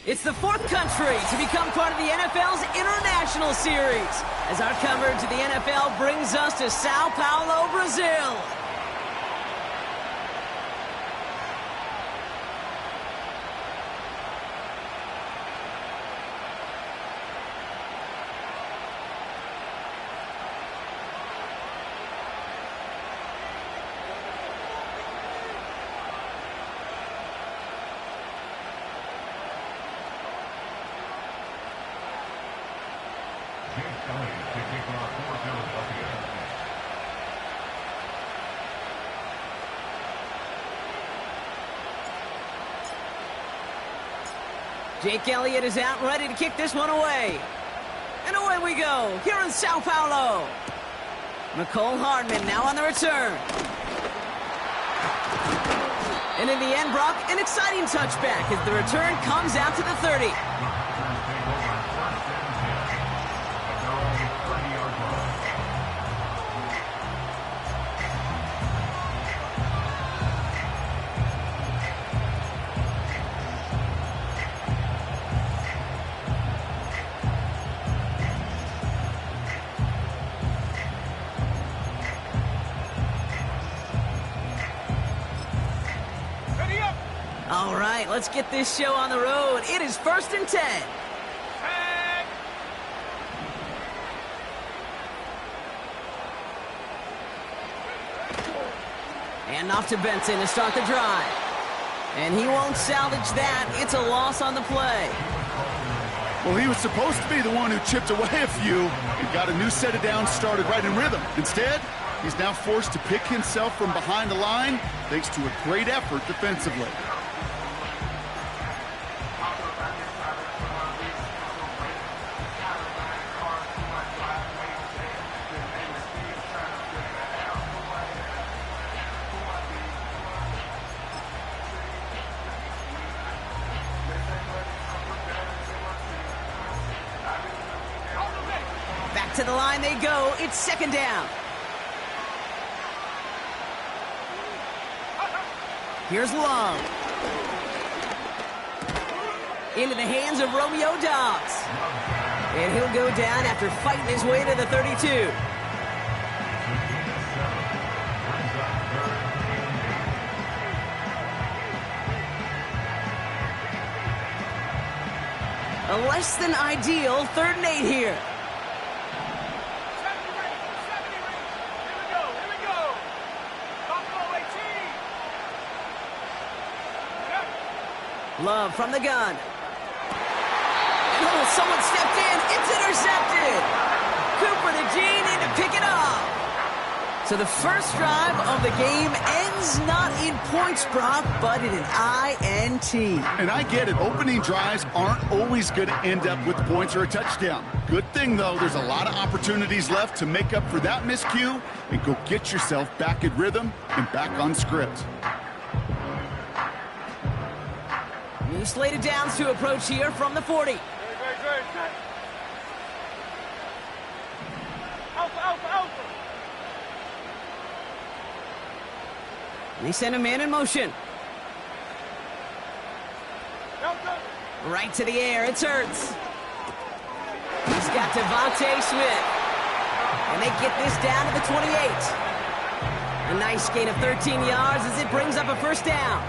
It's the fourth country to become part of the NFL's International Series, as our coverage of the NFL brings us to Sao Paulo, Brazil. Jake Elliott is out, ready to kick this one away. And away we go, here in Sao Paulo. Mecole Hardman now on the return. And in the end, Brock, an exciting touchback as the return comes out to the 30. All right, let's get this show on the road. It is 1st and 10. And off to Benson to start the drive. And he won't salvage that. It's a loss on the play. Well, he was supposed to be the one who chipped away a few and got a new set of downs started right in rhythm. Instead, he's now forced to pick himself from behind the line thanks to a great effort defensively. Back to the line they go. It's 2nd down. Here's Long. Into the hands of Romeo Dobbs. And he'll go down after fighting his way to the 32. A less than ideal 3rd and 8 here. Love from the gun. And oh, someone stepped in. It's intercepted. Cooper to Gene in to pick it up. So the first drive of the game ends not in points, Brock, but in an INT. And I get it. Opening drives aren't always going to end up with points or a touchdown. Good thing, though, there's a lot of opportunities left to make up for that miscue and go get yourself back in rhythm and back on script. New slated downs to approach here from the 40. They send a man in motion. Right to the air, it's Ertz. He's got Devontae Smith. And they get this down to the 28. A nice gain of 13 yards as it brings up a 1st down.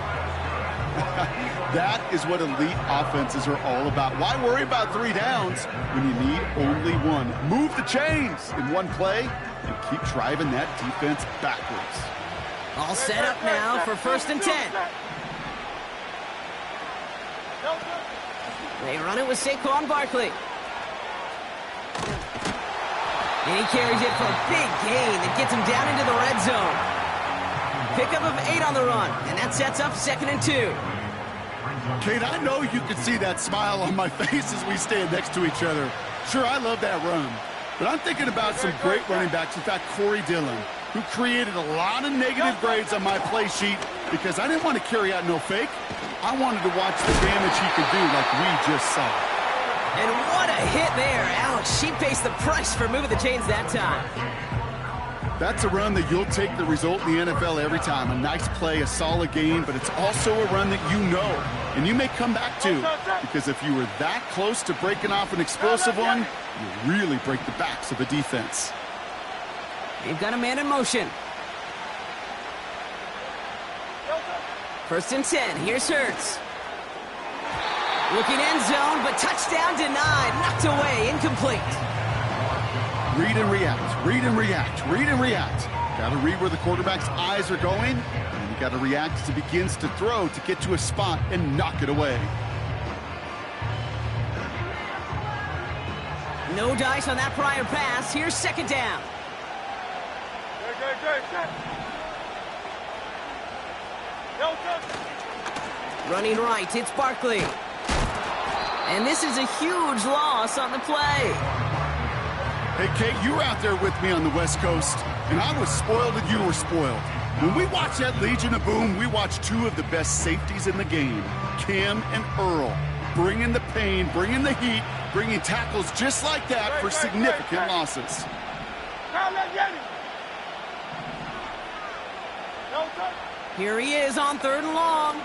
That is what elite offenses are all about. Why worry about 3 downs when you need only 1? Move the chains in one play and keep driving that defense backwards. All set up now for 1st and 10. They run it with Saquon Barkley. And he carries it for a big gain that gets him down into the red zone. Pickup of 8 on the run, and that sets up 2nd and 2. Kate, I know you can see that smile on my face as we stand next to each other. Sure, I love that run. But I'm thinking about some great running backs. In fact, Corey Dillon, who created a lot of negative grades on my play sheet because I didn't want to carry out no fake. I wanted to watch the damage he could do like we just saw. And what a hit there. Alex, she pays the price for moving the chains that time. That's a run that you'll take the result in the NFL every time. A nice play, a solid game, but it's also a run that you know and you may come back to, because if you were that close to breaking off an explosive one, you really break the backs of the defense. They've got a man in motion. 1st and 10. Here's Hurts. Looking end zone, but touchdown denied. Knocked away. Incomplete. Read and react. Read and react. Read and react. Got to read where the quarterback's eyes are going, and you got to react as he begins to throw to get to a spot and knock it away. No dice on that prior pass. Here's 2nd down. Running right, it's Barkley. And this is a huge loss on the play. Hey, Kate, you were out there with me on the West Coast, and I was spoiled and you were spoiled. When we watch that Legion of Boom, we watch two of the best safeties in the game, Cam and Earl, bringing the pain, bringing the heat, bringing tackles just like that for significant losses. Here he is on 3rd and long.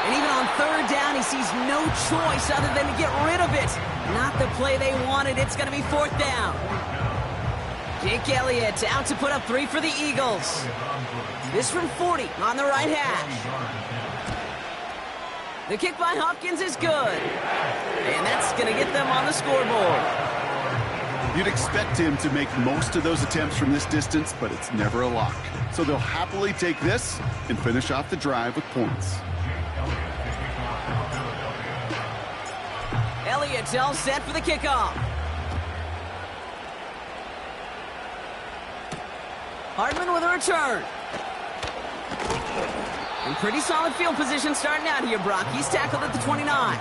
And even on 3rd down, he sees no choice other than to get rid of it. Not the play they wanted. It's going to be 4th down. Jake Elliott out to put up 3 for the Eagles. This from 40 on the right hash. The kick by Hopkins is good. And that's going to get them on the scoreboard. You'd expect him to make most of those attempts from this distance, but it's never a lock. So they'll happily take this and finish off the drive with points. Elliott's all set for the kickoff. Hardman with a return. And pretty solid field position starting out here, Brock. He's tackled at the 29.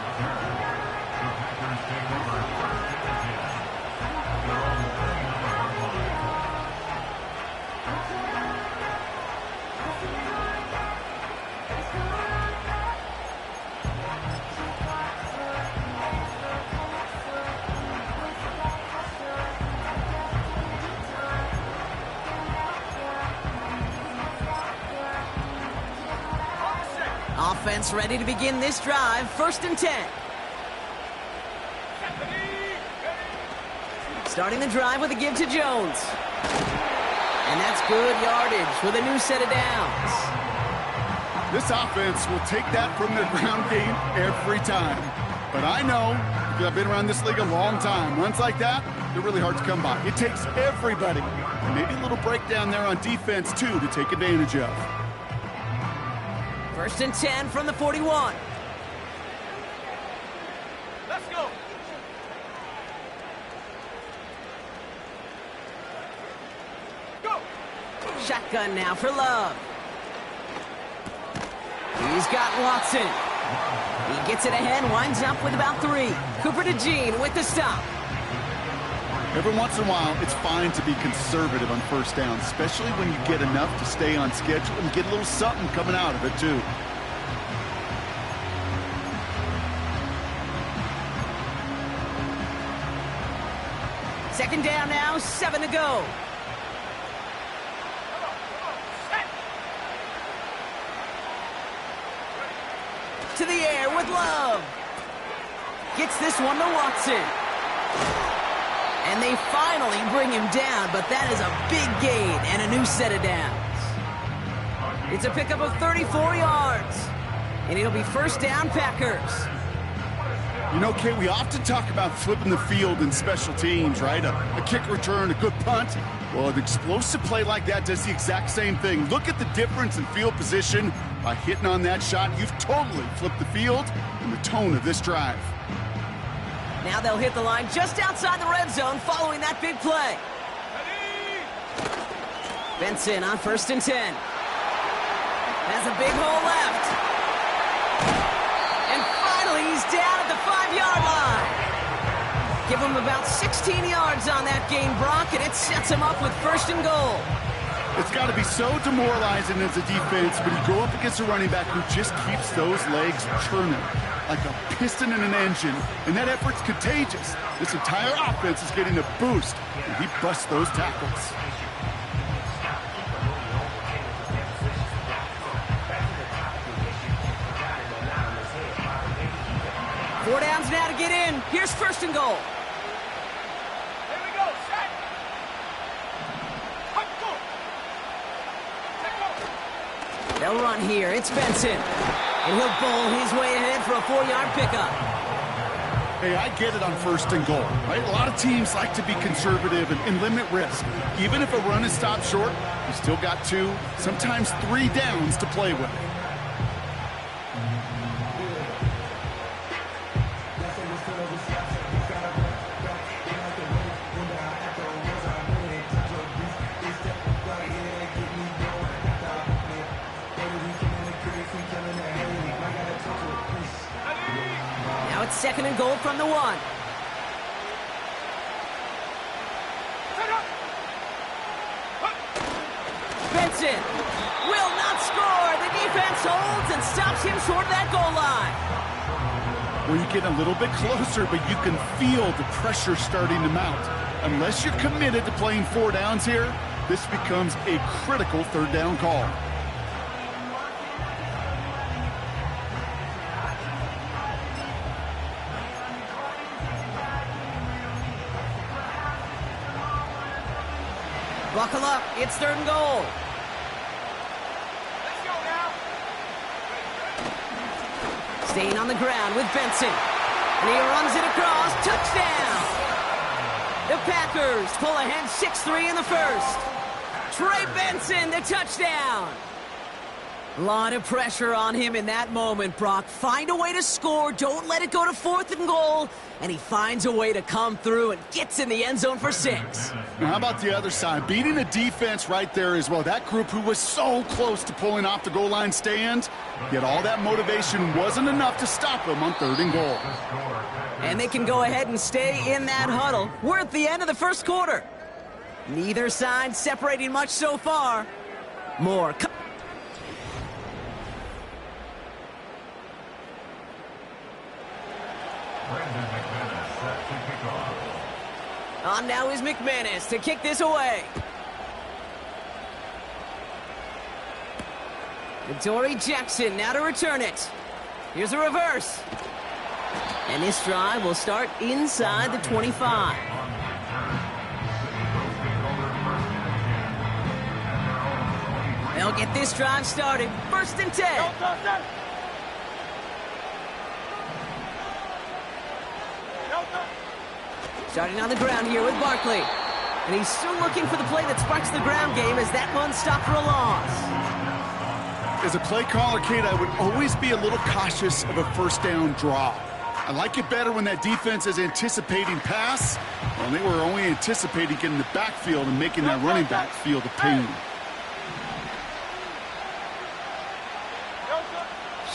Offense ready to begin this drive. 1st and 10. Starting the drive with a give to Jones. And that's good yardage with a new set of downs. This offense will take that from their ground game every time. But I know, because I've been around this league a long time, runs like that, they're really hard to come by. It takes everybody. And maybe a little breakdown there on defense, too, to take advantage of. 1st and 10 from the 41. Let's go. Go. Shotgun now for Love. He's got Watson. He gets it ahead, winds up with about 3. Cooper to Jean with the stop. Every once in a while, it's fine to be conservative on 1st down, especially when you get enough to stay on schedule and get a little something coming out of it, too. Second down now, 7 to go. To the air with Love. Gets this one to Watson. And they finally bring him down, but that is a big gain and a new set of downs. It's a pickup of 34 yards. And it'll be 1st down, Packers. You know, Kate, we often talk about flipping the field in special teams, right? A kick return, a good punt. Well, an explosive play like that does the exact same thing. Look at the difference in field position. By hitting on that shot, you've totally flipped the field and the tone of this drive. Now they'll hit the line just outside the red zone following that big play. Benson on 1st and 10. Has a big hole left. And finally, he's down at the 5-yard line. Give him about 16 yards on that gain, Brock, and it sets him up with 1st and goal. It's got to be so demoralizing as a defense when you go up against a running back who just keeps those legs churning. like a piston in an engine, and that effort's contagious. This entire offense is getting a boost, and he busts those tackles. Four downs now to get in. Here's first and goal. Here we go, set. They'll run here. It's Benson. And he'll bowl his way ahead for a 4-yard pickup. Hey, I get it on first and goal, right? A lot of teams like to be conservative and limit risk. Even if a run is stopped short, you still got 2, sometimes 3 downs to play with. Second and goal from the 1. Benson will not score. The defense holds and stops him short of that goal line. Well, you get a little bit closer, but you can feel the pressure starting to mount. Unless you're committed to playing 4 downs here, this becomes a critical third down call. Buckle up. It's third and goal. Let's go now. Staying on the ground with Benson. And he runs it across. Touchdown! The Packers pull ahead 6-3 in the first. Trey Benson, the touchdown. A lot of pressure on him in that moment, Brock. Find a way to score. Don't let it go to fourth and goal. And he finds a way to come through and gets in the end zone for 6. Now, how about the other side? Beating the defense right there as well. That group who was so close to pulling off the goal line stand, yet all that motivation wasn't enough to stop them on third and goal. And they can go ahead and stay in that huddle. We're at the end of the first quarter. Neither side separating much so far. More. On now is McManus to kick this away. Dory Jackson now to return it. Here's a reverse. And this drive will start inside the 25. They'll get this drive started. First and 10. Starting on the ground here with Barkley. And he's still looking for the play that sparks the ground game as that one stopped for a loss. As a play caller, Kate, I would always be a little cautious of a first down draw. I like it better when that defense is anticipating pass. Well, they were only anticipating getting the backfield and making that running back feel the pain.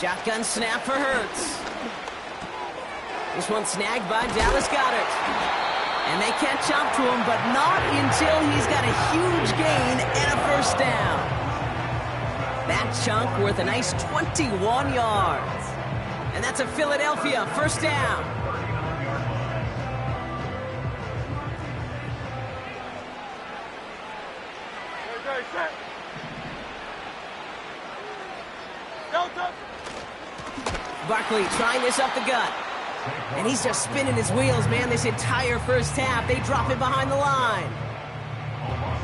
Shotgun snap for Hurts. This one snagged by Dallas Goedert. And they catch up to him, but not until he's got a huge gain and a first down. That chunk worth a nice 21 yards. And that's a Philadelphia first down. Barkley trying this up the gut. And he's just spinning his wheels, man, this entire first half. They drop it behind the line.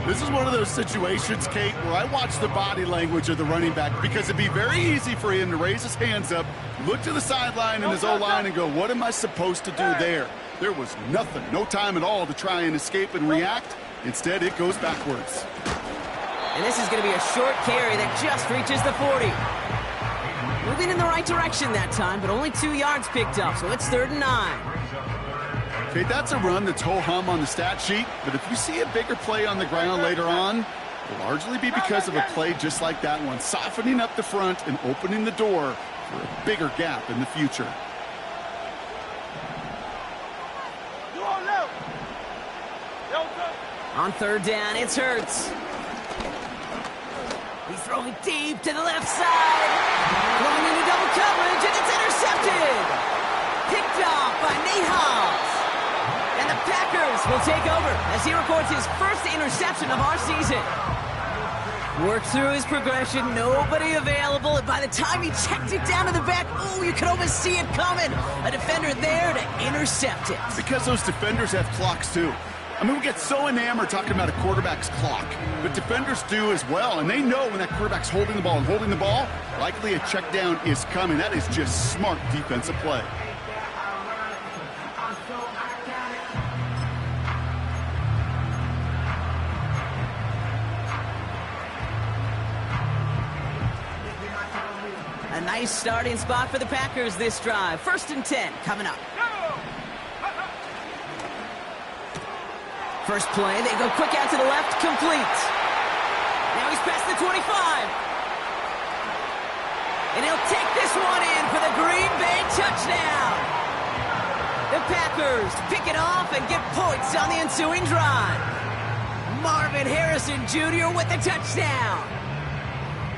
This is one of those situations, Kate, where I watch the body language of the running back because it'd be very easy for him to raise his hands up, look to the sideline and his O-line and go, what am I supposed to do there? There was nothing, no time at all to try and escape and react. Instead, it goes backwards. And this is going to be a short carry that just reaches the 40. Moving in the right direction that time, but only 2 yards picked up, so it's 3rd and 9. Okay, that's a run that's ho-hum on the stat sheet, but if you see a bigger play on the ground later on, it'll largely be because of a play just like that one, softening up the front and opening the door for a bigger gap in the future. On 3rd down, it's Hurts. He's throwing deep to the left side. Going into double coverage, and it's intercepted. intercepted. Picked off by ncaa. And the Packers will take over as he records his first interception of our season. Worked through his progression, nobody available, and by the time he checked it down to the back, oh, you could almost see it coming. A defender there to intercept it. Because those defenders have clocks too. I mean, we get so enamored talking about a quarterback's clock, but defenders do as well, and they know when that quarterback's holding the ball and holding the ball, likely a check down is coming. That is just smart defensive play. A nice starting spot for the Packers this drive. 1st and 10 coming up. First play, they go quick out to the left, complete. Now he's past the 25. And he'll take this one in for the Green Bay touchdown. The Packers pick it off and get points on the ensuing drive. Marvin Harrison Jr. with the touchdown.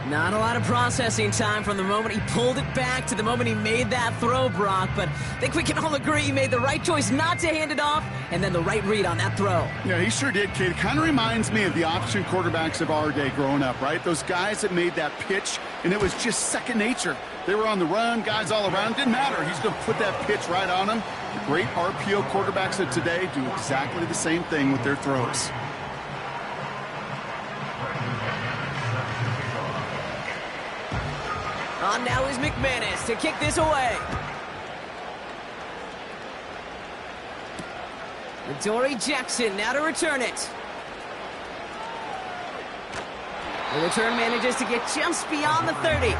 Not a lot of processing time from the moment he pulled it back to the moment he made that throw, Brock. But I think we can all agree he made the right choice not to hand it off, and then the right read on that throw. Yeah, he sure did, kid. It kind of reminds me of the option quarterbacks of our day growing up, right? Those guys that made that pitch, and it was just second nature. They were on the run, guys all around. Didn't matter. He's going to put that pitch right on them. The great RPO quarterbacks of today do exactly the same thing with their throws. On now is McManus to kick this away. Dory Jackson now to return it. The return manages to get just beyond the 30.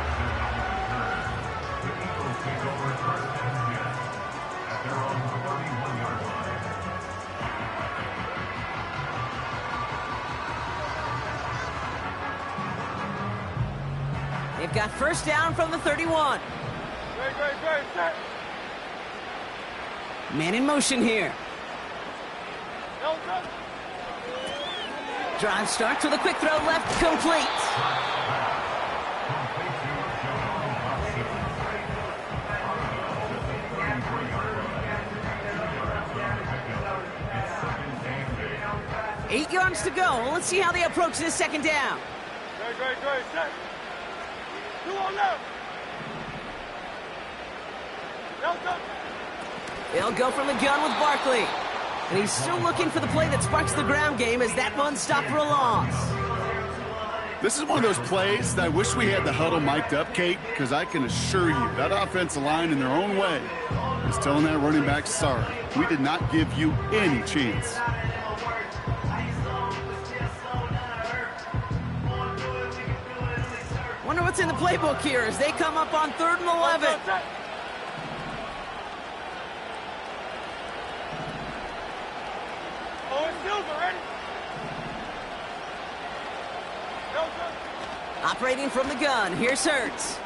They've got first down from the 31. Set. Man in motion here. Drive starts with a quick throw left, complete. Eight yards to go. Let's see how they approach this second down. Great. Set. 2 on left. They'll go from the gun with Barkley. And he's still looking for the play that sparks the ground game as that one stopped for a loss. This is one of those plays that I wish we had the huddle mic'd up, Kate, because I can assure you that offensive line in their own way is telling that running back, sorry, we did not give you any chance. Wonder what's in the playbook here as they come up on 3rd and 11. Operating from the gun, here's Hurts.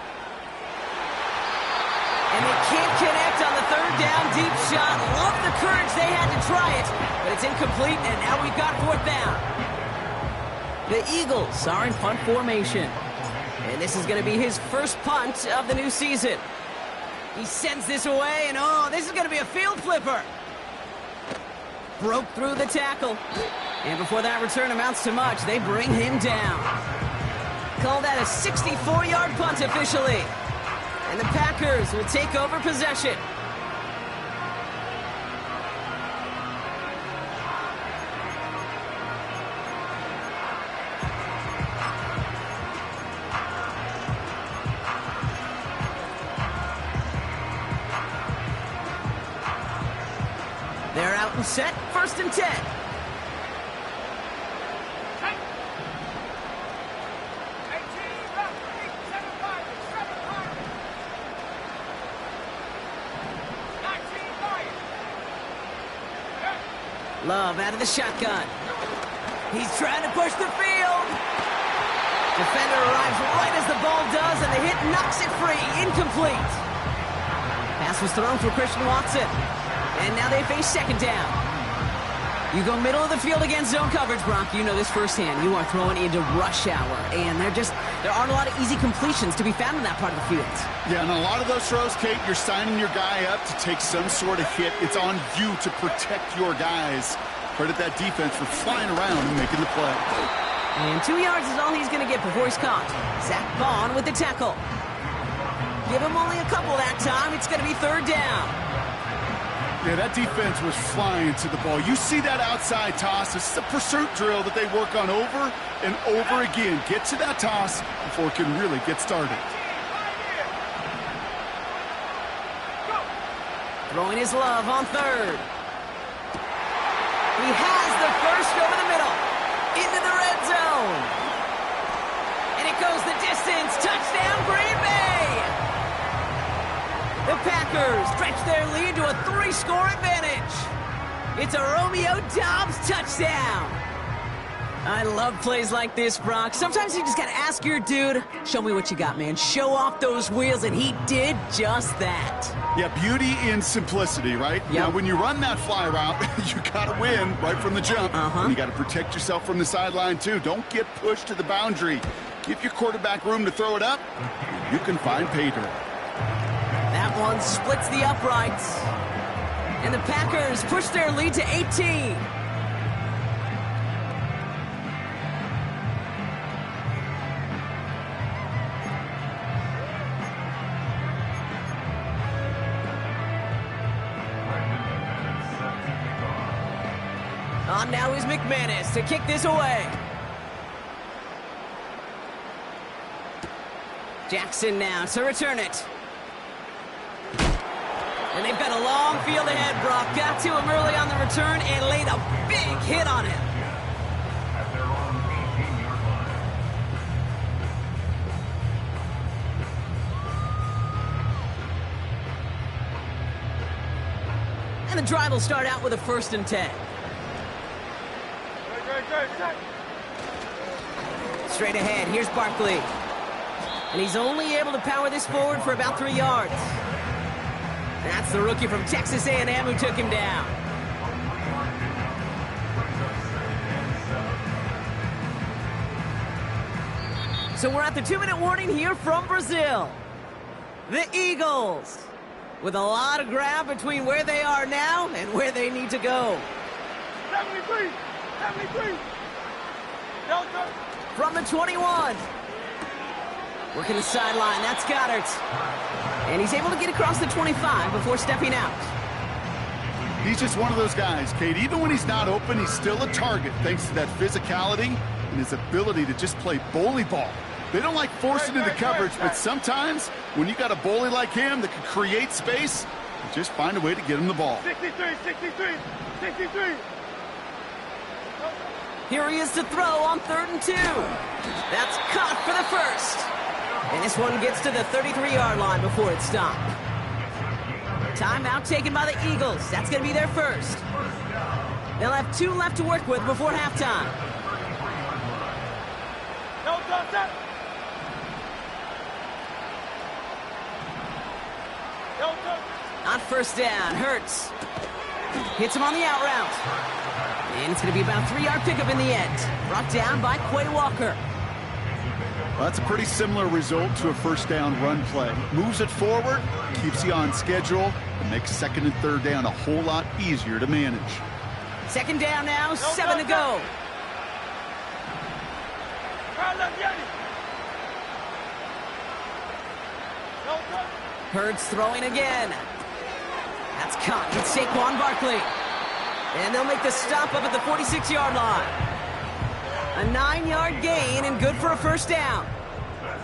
And they can't connect on the 3rd down deep shot. Love the courage they had to try it, but it's incomplete, and now we've got 4th down. The Eagles are in punt formation. And this is going to be his first punt of the new season. He sends this away, and oh, this is going to be a field flipper. Broke through the tackle. And before that return amounts to much, they bring him down. Call that a 64-yard punt officially. And the Packers will take over possession. They're out and set, 1st and 10. Love out of the shotgun. He's trying to push the field. Defender arrives right as the ball does, and the hit knocks it free. Incomplete. Pass was thrown for Christian Watson. And now they face 2nd down. You go middle of the field against zone coverage, Brock. You know this firsthand. You are throwing into rush hour, and there aren't a lot of easy completions to be found in that part of the field. Yeah, and a lot of those throws, Kate, you're signing your guy up to take some sort of hit. It's on you to protect your guys. Credit that defense for flying around and making the play. And 2 yards is all he's going to get before he's caught. Zach Bond with the tackle. Give him only a couple that time. It's going to be third down. Yeah, that defense was flying to the ball. You see that outside toss. This is a pursuit drill that they work on over and over again. Get to that toss before it can really get started. Throwing his love on third. He has the first over the middle. Into the red zone. And it goes the distance. Touchdown, Green Bay. The Packers stretch their lead to a 3-score advantage. It's a Romeo Doubs touchdown. I love plays like this, Brock. Sometimes you just got to ask your dude, show me what you got, man. Show off those wheels, and he did just that. Yeah, beauty in simplicity, right? Yep. Now, when you run that fly route, you got to win right from the jump. And you got to protect yourself from the sideline, too. Don't get pushed to the boundary. Give your quarterback room to throw it up, and you can find pay dirt. That one splits the uprights. And the Packers push their lead to 18. On now is McManus to kick this away. Jackson now to return it. And they've got a long field ahead, Brock. Got to him early on the return and laid a big hit on him. And the drive will start out with a 1st and 10. Straight ahead, here's Barkley. And he's only able to power this forward for about 3 yards. That's the rookie from Texas A&M who took him down. So we're at the 2-minute warning here from Brazil. The Eagles, with a lot of ground between where they are now and where they need to go. 73! 73! Delta! From the 21. Working the sideline, that's Goddard. And he's able to get across the 25 before stepping out. He's just one of those guys, Kate. Even when he's not open, he's still a target thanks to that physicality and his ability to just play bully ball. They don't like forcing into coverage, but sometimes when you got a bully like him that can create space, you just find a way to get him the ball. 63, 63, 63. Here he is to throw on 3rd and 2. That's caught for the first. And this one gets to the 33-yard line before it's stopped. Timeout taken by the Eagles. That's going to be their first. They'll have 2 left to work with before halftime. No contact. No contact. On 1st down, Hurts hits him on the out route. And it's going to be about a 3-yard pickup in the end. Brought down by Quay Walker. Well, that's a pretty similar result to a 1st down run play. Moves it forward, keeps you on schedule, and makes 2nd and 3rd down a whole lot easier to manage. 2nd down now, 7 to go. Hurts throwing again. That's caught. It's Saquon Barkley. And they'll make the stop up at the 46-yard line. A 9-yard gain and good for a 1st down.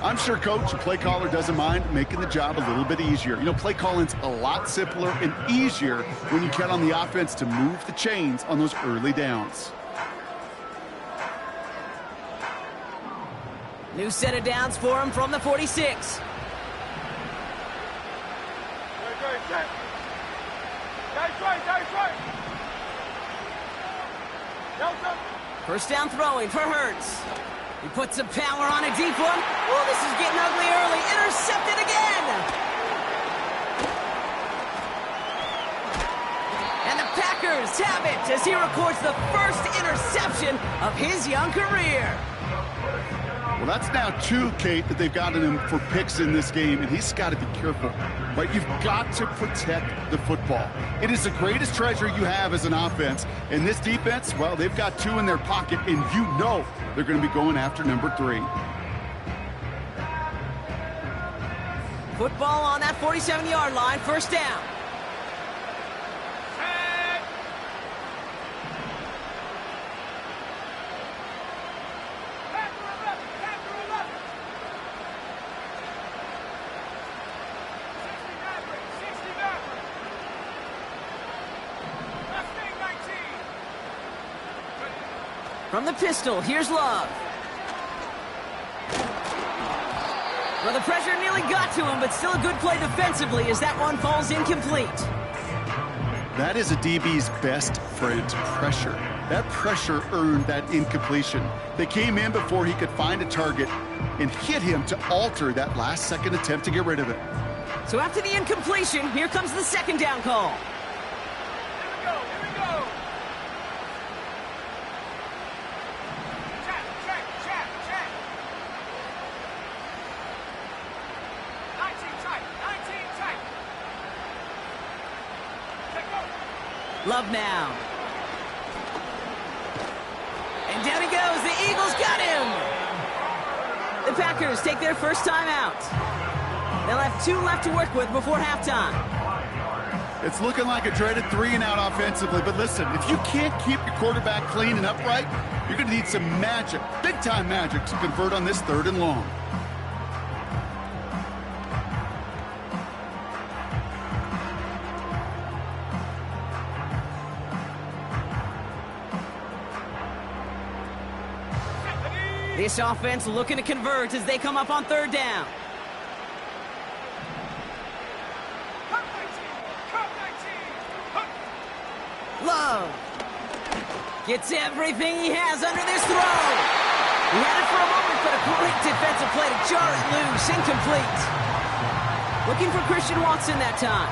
I'm sure, Coach, the play caller doesn't mind making the job a little bit easier. You know, play calling's a lot simpler and easier when you count on the offense to move the chains on those early downs. New set of downs for him from the 46. First down throwing for Hurts. He puts some power on a deep one. Oh, this is getting ugly early. Intercepted again. And the Packers Packers have it as he records the first interception of his young career. Well, that's now 2, Kate, that they've gotten him for picks in this game, and he's got to be careful. Right? You've got to protect the football. It is the greatest treasure you have as an offense. And this defense, well, they've got 2 in their pocket, and you know they're going to be going after number 3. Football on that 47-yard line, first down. From the pistol, here's Love. Well, the pressure nearly got to him, but still a good play defensively as that one falls incomplete. That is a DB's best friend, pressure. That pressure earned that incompletion. They came in before he could find a target and hit him to alter that last-second attempt to get rid of it. So after the incompletion, here comes the second down call. Love now. And down he goes. The Eagles got him. The Packers take their first time out. They'll have 2 left to work with before halftime. It's looking like a dreaded 3-and-out offensively, but listen, if you can't keep your quarterback clean and upright, you're going to need some magic, big-time magic, to convert on this 3rd and long. This offense looking to convert as they come up on 3rd down. Love gets everything he has under this throw. He had it for a moment, but a great defensive play to jar it loose. Incomplete. Looking for Christian Watson that time.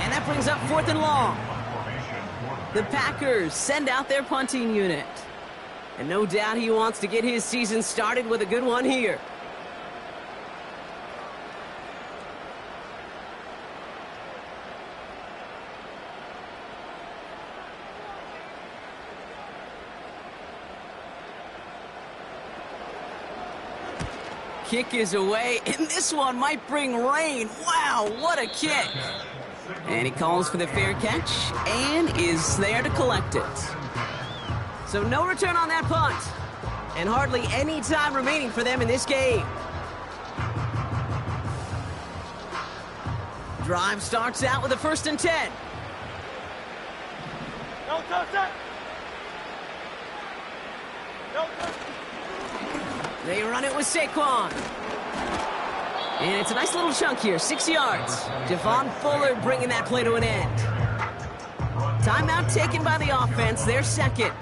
And that brings up 4th and long. The Packers send out their punting unit. And no doubt he wants to get his season started with a good one here. Kick is away, and this one might bring rain. Wow, what a kick. And he calls for the fair catch and is there to collect it. So no return on that punt. And hardly any time remaining for them in this game. Drive starts out with a 1st and 10. No touch that. No touch. They run it with Saquon. And it's a nice little chunk here, 6 yards. Javon Fuller bringing that play to an end. Timeout taken by the offense, their second.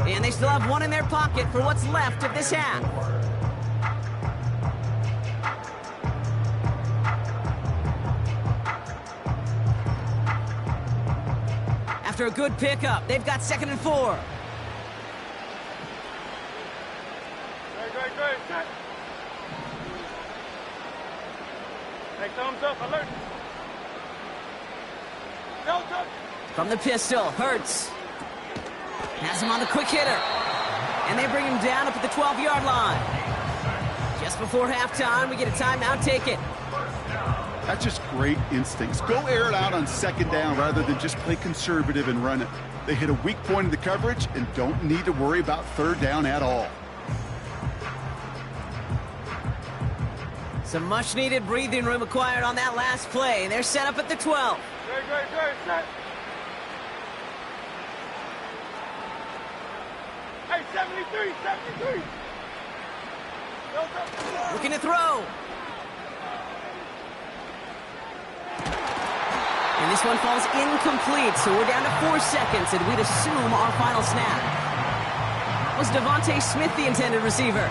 And they still have 1 in their pocket for what's left of this half. After a good pickup, they've got 2nd and 4. Great. Set. Hey, thumbs up, alert. No touch. From the pistol, Hurts. Has him on the quick hitter. And they bring him down up at the 12-yard line. Just before halftime, we get a timeout taken. That's just great instincts. Go air it out on 2nd down rather than just play conservative and run it. They hit a weak point in the coverage and don't need to worry about 3rd down at all. Some much-needed breathing room acquired on that last play. They're set up at the 12. Great. Set. Hey, 73. No touch. Looking to throw. And this one falls incomplete, so we're down to 4 seconds, and we'd assume our final snap. Was Devontae Smith the intended receiver?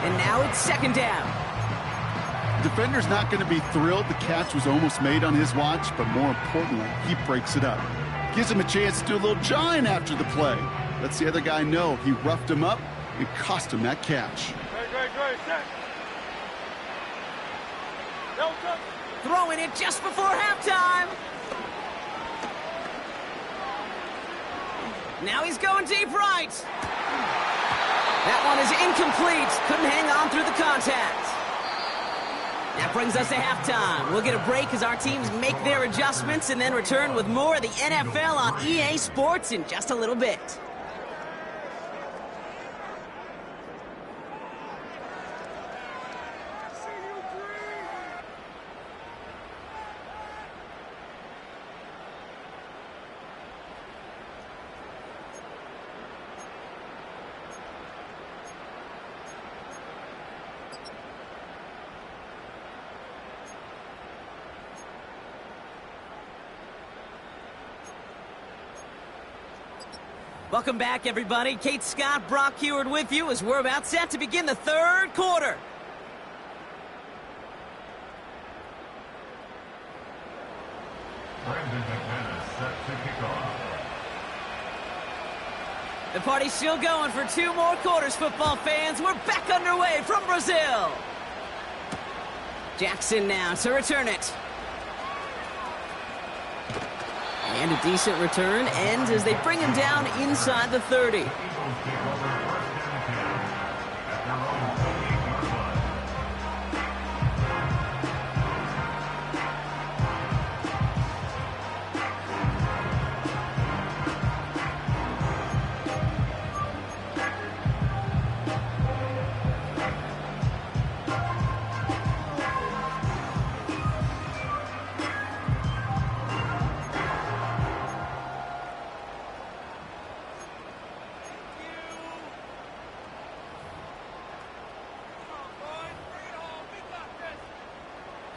And now it's 2nd down. The defender's not going to be thrilled the catch was almost made on his watch, but more importantly, he breaks it up. Gives him a chance to do a little jawing after the play. Lets the other guy know he roughed him up and cost him that catch. Great, set. Delta. Throwing it just before halftime. Now he's going deep right. That one is incomplete. Couldn't hang on through the contact. That brings us to halftime. We'll get a break as our teams make their adjustments and then return with more of the NFL on EA Sports in just a little bit. Welcome back, everybody. Kate Scott, Brock Heward with you as we're about set to begin the third quarter. The party's still going for 2 more quarters, football fans. We're back underway from Brazil. Jackson now to return it. And a decent return ends as they bring him down inside the 30.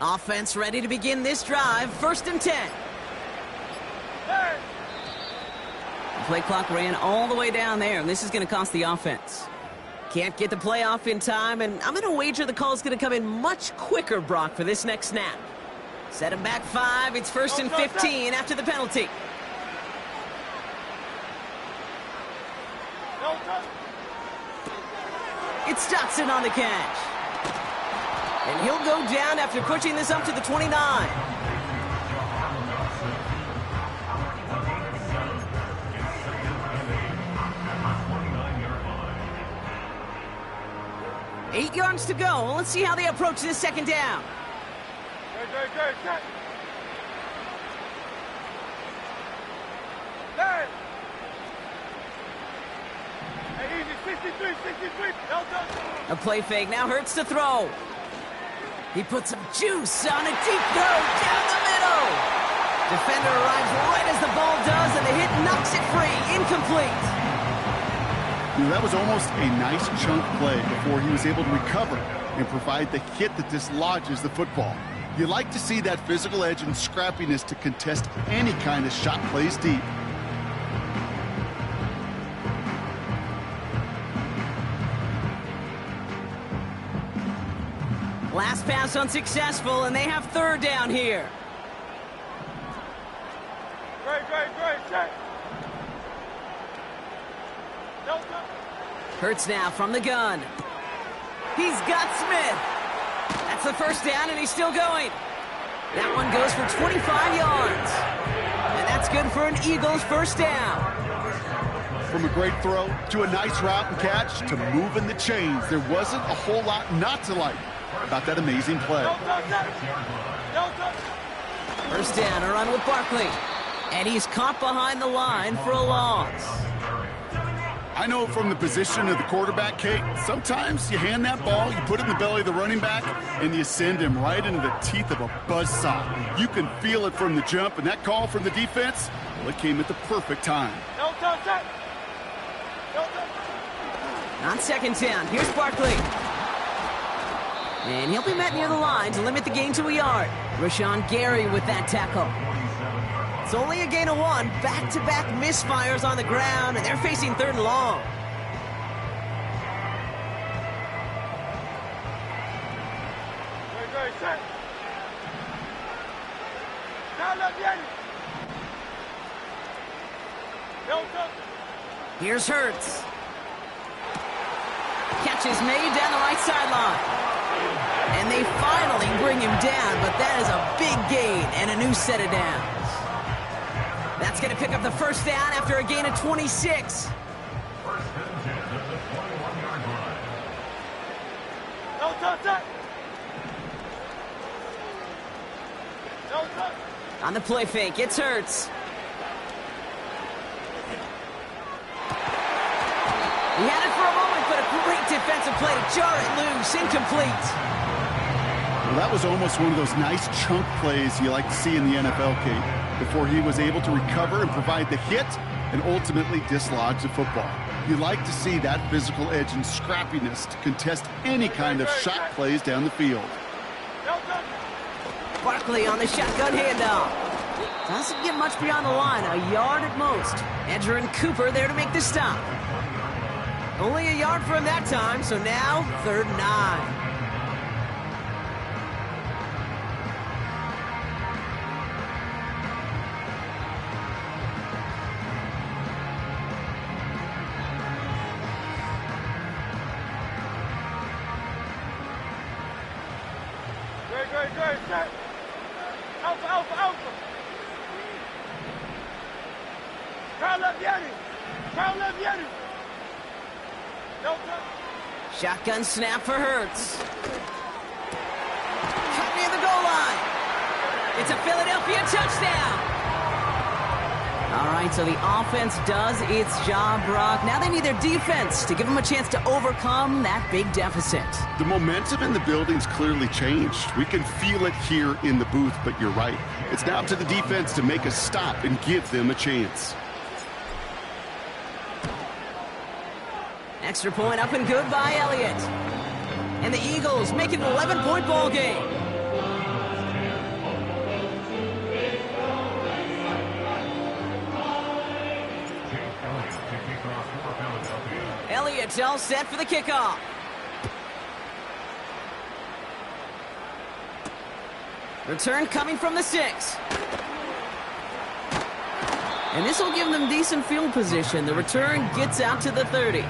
Offense ready to begin this drive. 1st and 10. Hey. The play clock ran all the way down there, and this is going to cost the offense. Can't get the play off in time, and I'm going to wager the call is going to come in much quicker, Brock, for this next snap. Set him back 5. It's 1st and 15 after the penalty. It's Dotson on the catch. And he'll go down after pushing this up to the 29. Eight yards to go. Let's see how they approach this second down. Great, set. Hey. Hey, easy, 63. Delta. A play fake now hurts to throw. He puts some juice on a deep throw down the middle. Defender arrives right as the ball does, and the hit knocks it free. Incomplete. That was almost a nice chunk play before he was able to recover and provide the hit that dislodges the football. You like to see that physical edge and scrappiness to contest any kind of shot plays deep. Last pass unsuccessful, and they have 3rd down here. Great, set. Delta. Hurts now from the gun. He's got Smith. That's the 1st down, and he's still going. That one goes for 25 yards. And that's good for an Eagles 1st down. From a great throw to a nice route and catch to moving the chains, there wasn't a whole lot not to like about that amazing play. Delta. 1st down, a run with Barkley. And he's caught behind the line for a loss. I know from the position of the quarterback, Kate, sometimes you hand that ball, you put it in the belly of the running back, and you send him right into the teeth of a buzzsaw. You can feel it from the jump, and that call from the defense, well, it came at the perfect time. Delta, set. Delta. On 2nd down, here's Barkley. And he'll be met near the line to limit the gain to a yard. Rashawn Gary with that tackle. It's only a gain of 1. Back-to-back misfires on the ground, and they're facing 3rd and long. Great, set. Now, Don't touch. Here's Hurts. Catch is made down the right sideline. And they finally bring him down, but that is a big gain and a new set of downs. That's going to pick up the first down after a gain of 26. Don't touch that. Don't touch. On the play fake, it's Hurts. He had it for a moment, but a great defensive play to jar it loose. Incomplete. Well, that was almost one of those nice chunk plays you like to see in the NFL, Kate, before he was able to recover and provide the hit and ultimately dislodge the football. You like to see that physical edge and scrappiness to contest any kind of shot plays down the field. Don't touch. Barkley on the shotgun handoff. Doesn't get much beyond the line, a yard at most. Edger and Cooper there to make the stop. Only a yard for him that time, so now 3rd and 9. Great, set. Alpha, alpha, alpha. Crown left Yeti. Crown left Yeti. Don't touch. Shotgun snap for Hurts. Cut near the goal line. It's a Philadelphia touchdown. All right, so the offense does its job, Brock. Now they need their defense to give them a chance to overcome that big deficit. The momentum in the building's clearly changed. We can feel it here in the booth, but you're right. It's now up to the defense to make a stop and give them a chance. Extra point up and good by Elliott. And the Eagles make it an 11-point ball game. Elliott's all set for the kickoff. Return coming from the 6. And this will give them decent field position. The return gets out to the 30.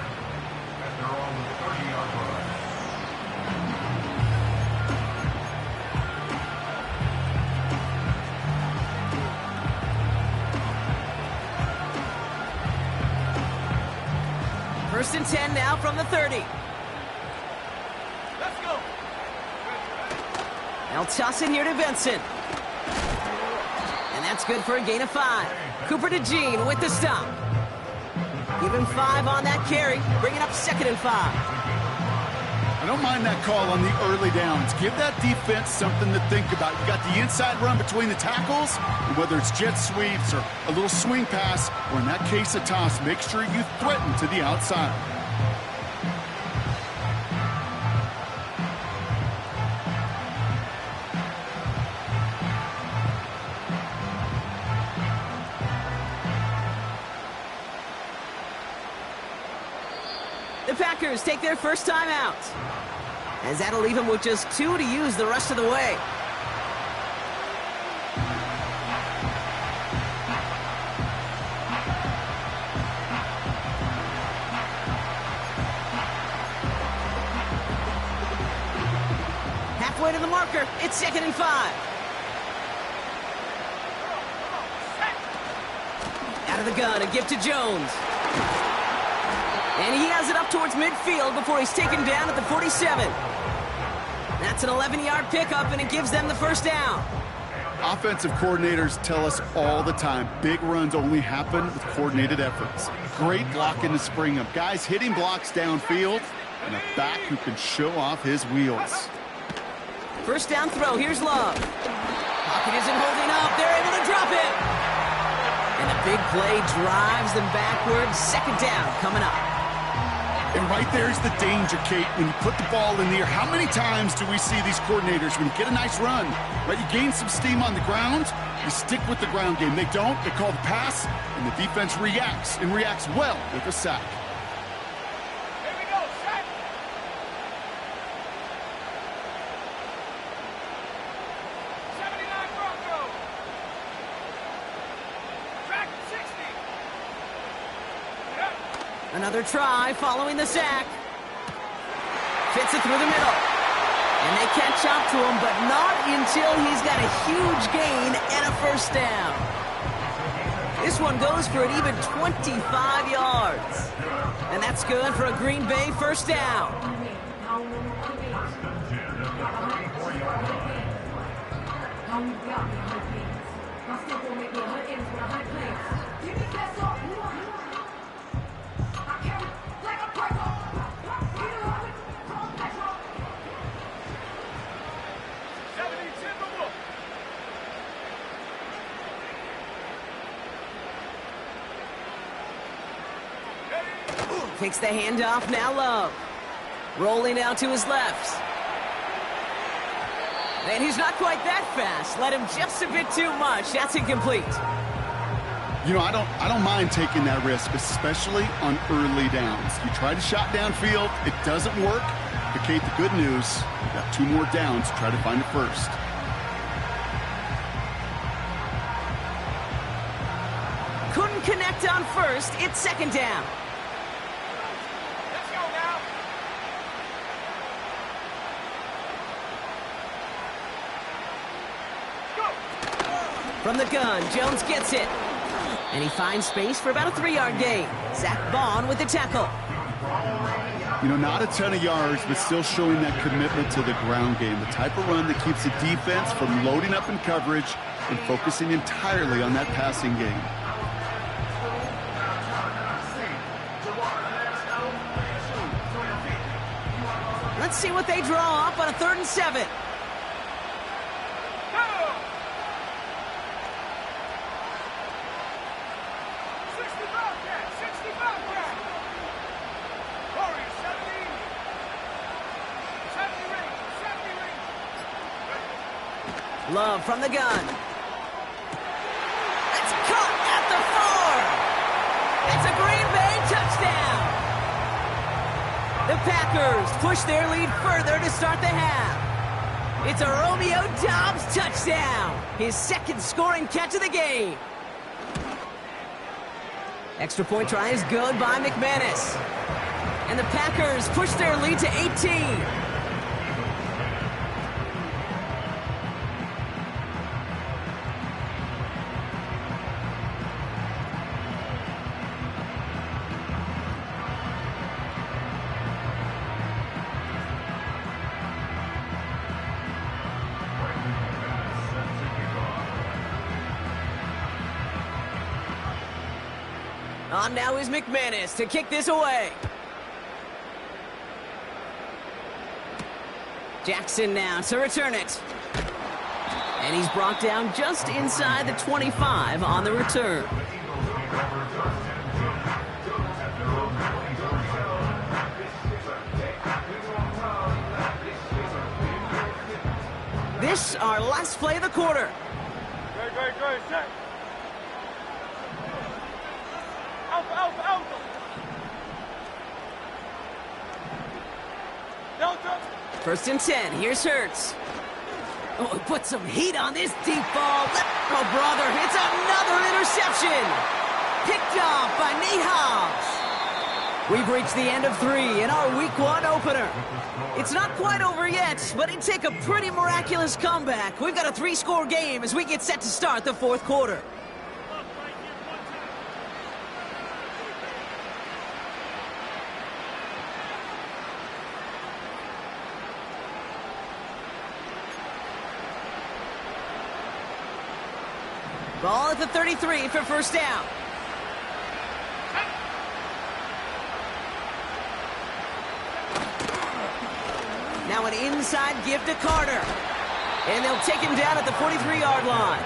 First and 10 now from the 30. Let's go. They'll toss it here to Benson. And that's good for a gain of 5. Cooper to Gene with the stop. Give him 5 on that carry. Bringing up 2nd and 5. I don't mind that call on the early downs. Give that defense something to think about. You got the inside run between the tackles, and whether it's jet sweeps or a little swing pass, or in that case a toss, make sure you threaten to the outside. The Packers take their first time out, as that'll leave them with just 2 to use the rest of the way. Halfway to the marker, it's 2nd and 5. Out of the gun, a gift to Jones. And he has it up towards midfield before he's taken down at the 47. That's an 11-yard pickup, and it gives them the first down. Offensive coordinators tell us all the time, big runs only happen with coordinated efforts. Great blocking to spring up. Guys hitting blocks downfield, and a back who can show off his wheels. First down throw, here's Love. Pocket isn't holding up, they're able to drop it. And the big play drives them backwards. 2nd down coming up. And right there's the danger, Kate, when you put the ball in the air. How many times do we see these coordinators, when you get a nice run, right, you gain some steam on the ground, you stick with the ground game. They don't, they call the pass, and the defense reacts, and reacts well with a sack. Here we go, sack. '79 Bronco. Track 60. Another try following the sack. Fits it through the middle. And they catch up to him, but not until he's got a huge gain and a first down. This one goes for an even 25 yards. And that's good for a Green Bay first down. Takes the handoff, now Love. Rolling out to his left. And he's not quite that fast. Let him just a bit too much. That's incomplete. You know, I don't mind taking that risk, especially on early downs. You try to shot downfield, it doesn't work. But Kate, the good news, you got 2 more downs to try to find a first. Couldn't connect on first. It's second down. From the gun, Jones gets it. And he finds space for about a 3-yard gain. Zach Bond with the tackle. You know, not a ton of yards, but still showing that commitment to the ground game. The type of run that keeps the defense from loading up in coverage and focusing entirely on that passing game. Let's see what they draw up on a 3rd and 7. Love from the gun. It's caught at the 4. It's a Green Bay touchdown. The Packers push their lead further to start the half. It's a Romeo Doubs touchdown. His 2nd scoring catch of the game. Extra point try is good by McManus. And the Packers push their lead to 18. On now is McManus to kick this away. Jackson now to return it. And he's brought down just inside the 25 on the return. This our last play of the quarter. Good, set. Alpha. Delta. 1st and 10. Here's Hurts. Oh, put some heat on this deep ball. Oh, brother, it's another interception. Picked off by Nate Hobbs. We've reached the end of 3 in our Week 1 opener. It's not quite over yet, but it'd take a pretty miraculous comeback. We've got a 3-score game as we get set to start the 4th quarter. Ball at the 33 for first down. Now an inside give to Carter. And they'll take him down at the 43-yard line.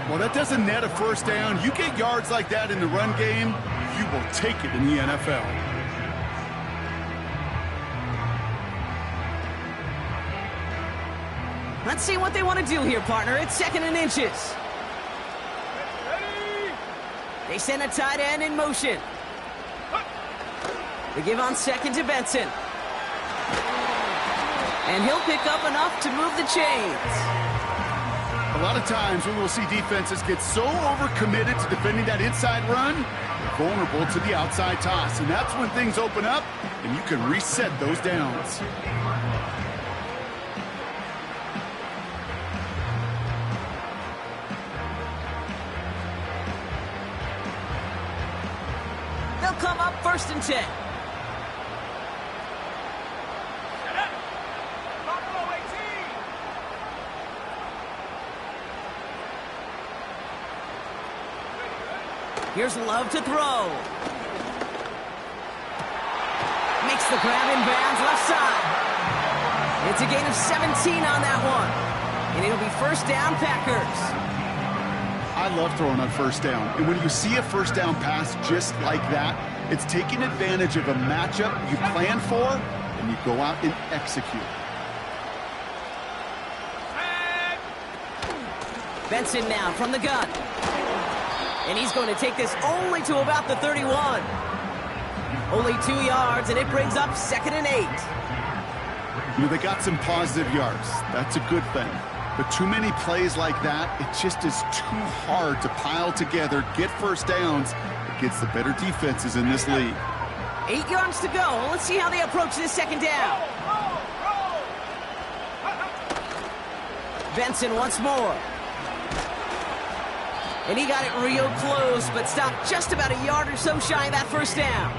Well, that doesn't net a first down. You get yards like that in the run game, you will take it in the NFL. Let's see what they want to do here, partner. It's 2nd and inches. They send a tight end in motion. They give on 2nd to Benson. And he'll pick up enough to move the chains. A lot of times we will see defenses get so overcommitted to defending that inside run, vulnerable to the outside toss. And that's when things open up and you can reset those downs. They'll come up 1st and 10. Here's Love to throw. Makes the grab in bounds left side. It's a gain of 17 on that one. And it'll be 1st down, Packers. I love throwing on 1st down. And when you see a 1st down pass just like that, it's taking advantage of a matchup you plan for, and you go out and execute. Benson now from the gun. And he's going to take this only to about the 31. Only 2 yards, and it brings up 2nd and 8. You know, they got some positive yards. That's a good thing. But too many plays like that, it just is too hard to pile together, get 1st downs against the better defenses in this league. 8 yards to go. Let's see how they approach this 2nd down. Benson once more. And he got it real close, but stopped just about a yard or so shy of that 1st down.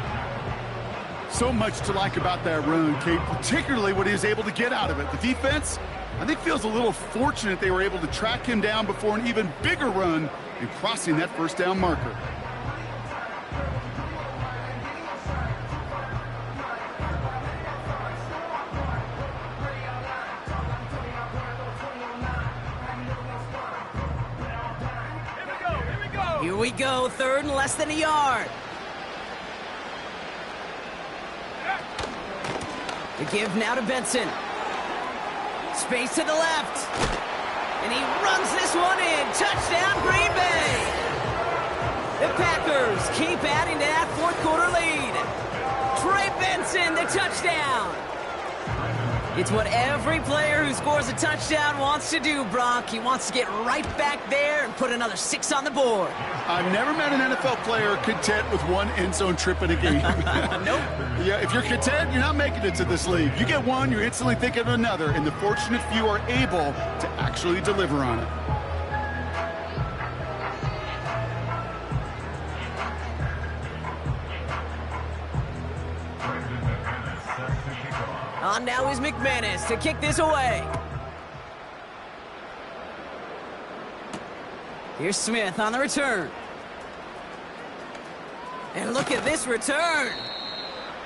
So much to like about that run, Kate, particularly what he was able to get out of it. The defense, I think, feels a little fortunate they were able to track him down before an even bigger run and crossing that 1st down marker. Here we go, 3rd and less than a yard. The give now to Benson. Space to the left. And he runs this one in. Touchdown, Green Bay. The Packers keep adding to that 4th quarter lead. Trey Benson, the touchdown. It's what every player who scores a touchdown wants to do, Brock. He wants to get right back there and put another 6 on the board. I've never met an NFL player content with 1 end zone trip in a game. Nope. Yeah, if you're content, you're not making it to this league. You get one, you're instantly thinking of another, and the fortunate few are able to actually deliver on it. On now is McManus to kick this away. Here's Smith on the return. And look at this return.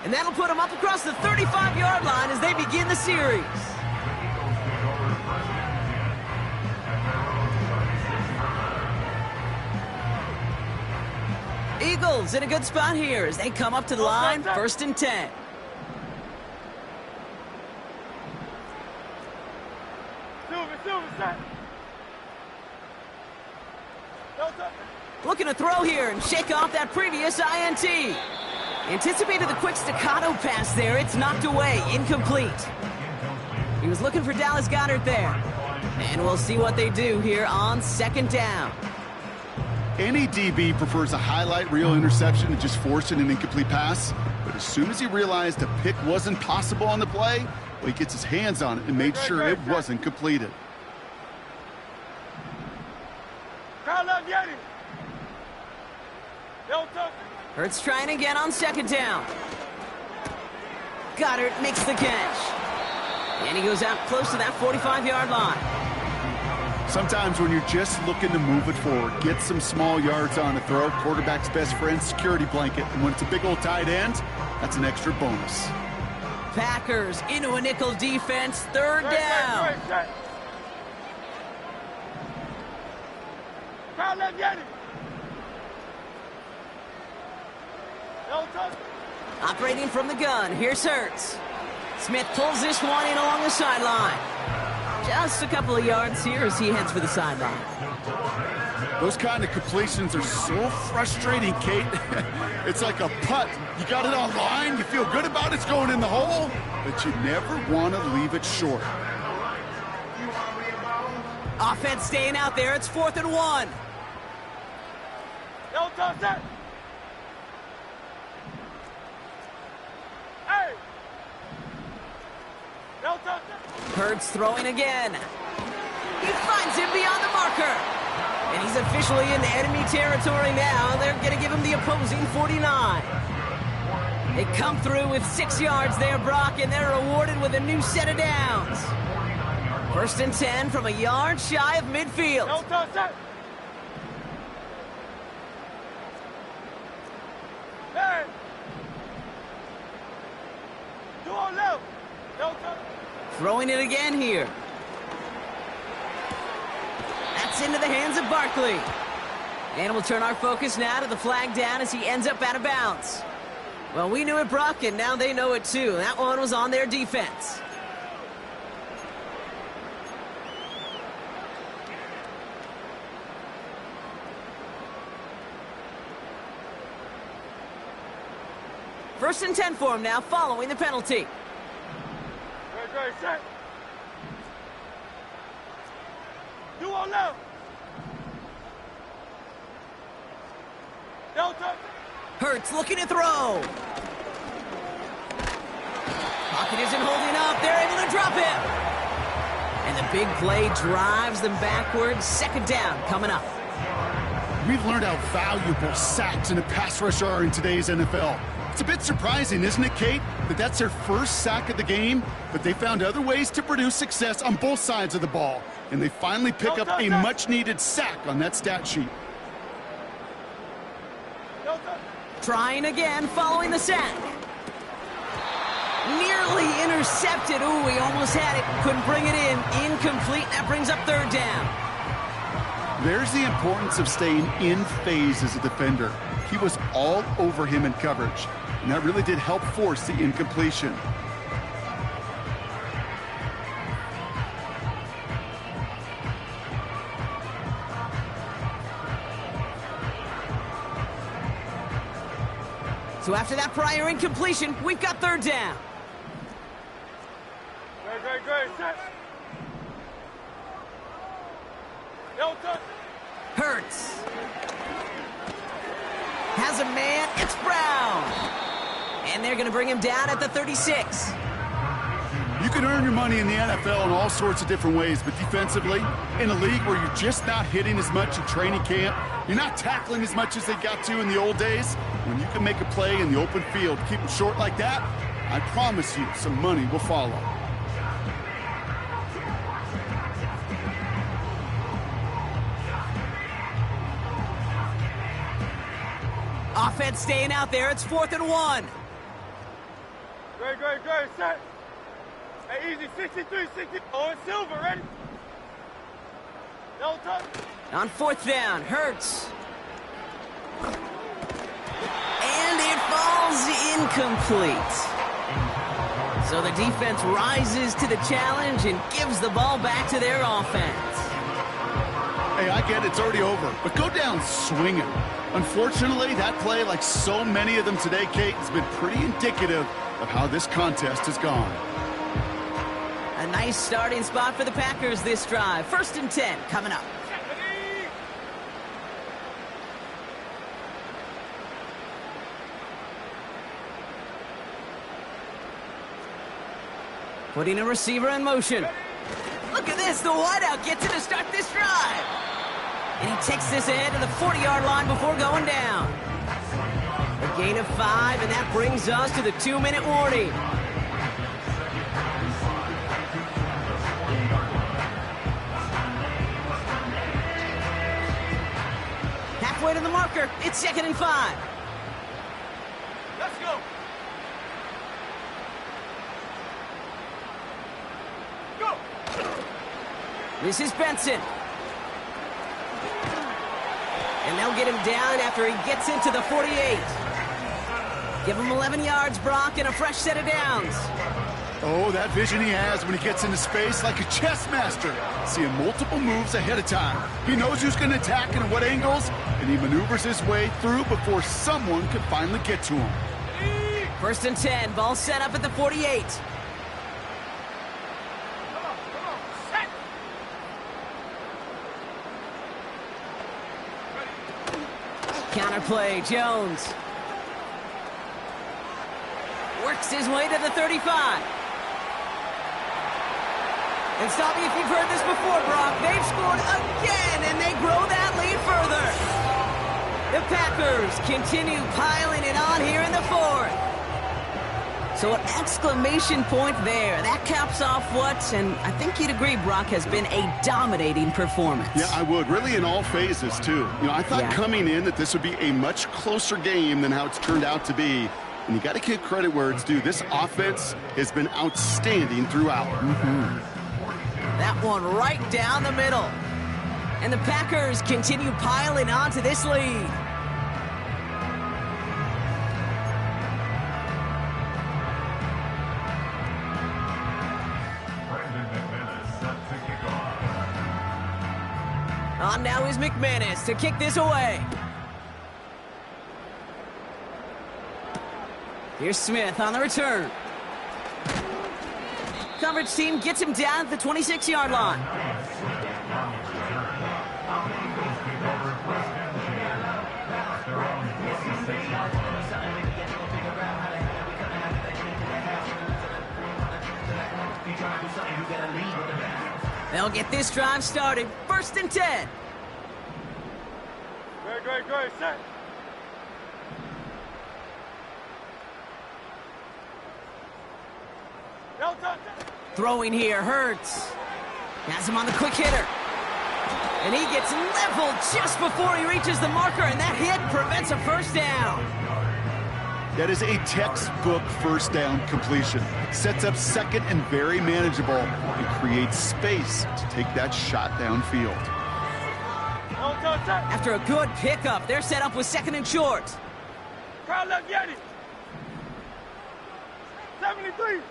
And that'll put him up across the 35-yard line as they begin the series. Eagles in a good spot here as they come up to the line, 1st and 10. Looking to throw here and shake off that previous INT. Anticipated the quick staccato pass there. It's knocked away, incomplete. He was looking for Dallas Goedert there. And we'll see what they do here on 2nd down. Any DB prefers a highlight reel interception to just forcing an incomplete pass. But as soon as he realized a pick wasn't possible on the play, well, he gets his hands on it and made sure it wasn't completed. Hurts trying again on 2nd down. Goddard makes the catch. And he goes out close to that 45-yard line. Sometimes when you're just looking to move it forward, get some small yards on a throw, quarterback's best friend, security blanket. And when it's a big old tight end, that's an extra bonus. Packers into a nickel defense, 3rd down. Operating from the gun, here's Hurts. Smith pulls this one in along the sideline. Just a couple of yards here as he heads for the sideline. Those kind of completions are so frustrating, Kate. It's like a putt. You got it on line, you feel good about it's going in the hole, but you never want to leave it short. Offense staying out there, it's 4th and 1. Hurts throwing again. He finds him beyond the marker. And he's officially in enemy territory now. They're going to give him the opposing 49. They come through with 6 yards there, Brock, and they're rewarded with a new set of downs. 1st and 10 from a yard shy of midfield. No touch, set. Hey. Do on left. No touch. Throwing it again here. That's into the hands of Barkley. And we'll turn our focus now to the flag down as he ends up out of bounds. Well, we knew it, Brock, and now they know it too. That one was on their defense. First and 10 for him now, following the penalty. Great, set. Do on left. No touch. Hurts looking to throw. Pocket isn't holding up. They're able to drop him. And the big play drives them backwards. 2nd down coming up. We've learned how valuable sacks and a pass rush are in today's NFL. It's a bit surprising, isn't it, Kate, that that's their first sack of the game, but they found other ways to produce success on both sides of the ball, and they finally pick up a much-needed sack on that stat sheet. No touch. Trying again, following the sack. Nearly intercepted. Ooh, he almost had it. Couldn't bring it in. Incomplete. That brings up 3rd down. There's the importance of staying in phase as a defender. He was all over him in coverage, and that really did help force the incompletion. So after that prior incompletion, we've got 3rd down. Great, set. No touch. Hurts. Has a man. It's Brown. And they're going to bring him down at the 36. You can earn your money in the NFL in all sorts of different ways, but defensively, in a league where you're just not hitting as much in training camp, you're not tackling as much as they got to in the old days, when you can make a play in the open field, keep them short like that, I promise you some money will follow. Offense staying out there. It's 4th and 1. Great, set. Hey, easy, 63, 60. Oh, it's silver, ready? No touch. On 4th down, Hurts. And it falls incomplete. So the defense rises to the challenge and gives the ball back to their offense. Hey, I get it's already over, but go down swinging. Unfortunately, that play, like so many of them today, Kate, has been pretty indicative of how this contest has gone. A nice starting spot for the Packers this drive. 1st and 10 coming up. Putting a receiver in motion. Look at this. The wideout gets it to start this drive. And he takes this ahead to the 40-yard line before going down. A gain of 5, and that brings us to the 2-minute warning. Halfway to the marker. It's 2nd and 5. Let's go. Go. This is Benson. And they'll get him down after he gets into the 48. Give him 11 yards, Brock, and a fresh set of downs. Oh, that vision he has when he gets into space like a chess master, seeing multiple moves ahead of time. He knows who's going to attack and at what angles, and he maneuvers his way through before someone can finally get to him. 1st and 10, ball set up at the 48. Come on, set. Counterplay, Jones. Works his way to the 35. And stop me if you've heard this before, Brock. They've scored again, and they grow that lead further. The Packers continue piling it on here in the fourth. So an exclamation point there. That caps off what, and I think you'd agree, Brock, has been a dominating performance. Yeah, I would. Really in all phases, too. You know, I thought coming in that this would be a much closer game than how it's turned out to be. And you got to give credit where it's due. This offense has been outstanding throughout. That one right down the middle. And the Packers continue piling on to this lead. On now is McManus to kick this away. Here's Smith on the return. Coverage team gets him down at the 26-yard line. They'll get this drive started. 1st and 10. Great, set. Throwing here hurts. Has him on the quick hitter. And he gets leveled just before he reaches the marker, and that hit prevents a first down. That is a textbook first down completion. Sets up second and very manageable and creates space to take that shot downfield. After a good pickup, they're set up with 2nd and short. Crowd left Yeti. 73.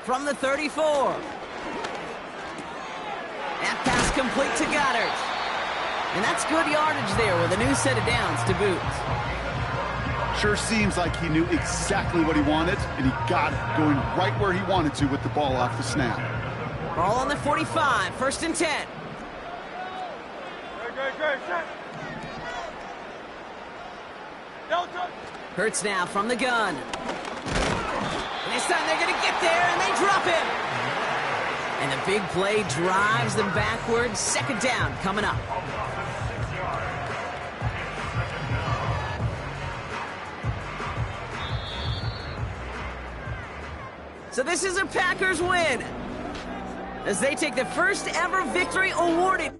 From the 34. That pass complete to Goddard. And that's good yardage there with a new set of downs to boot. Sure seems like he knew exactly what he wanted, and he got it, going right where he wanted to with the ball off the snap. Ball on the 45, 1st and 10. Great, set. Hurts now from the gun. And this time they're going to get there, and they drop him. And the big play drives them backwards. 2nd down coming up. So this is a Packers win, as they take the first ever victory awarded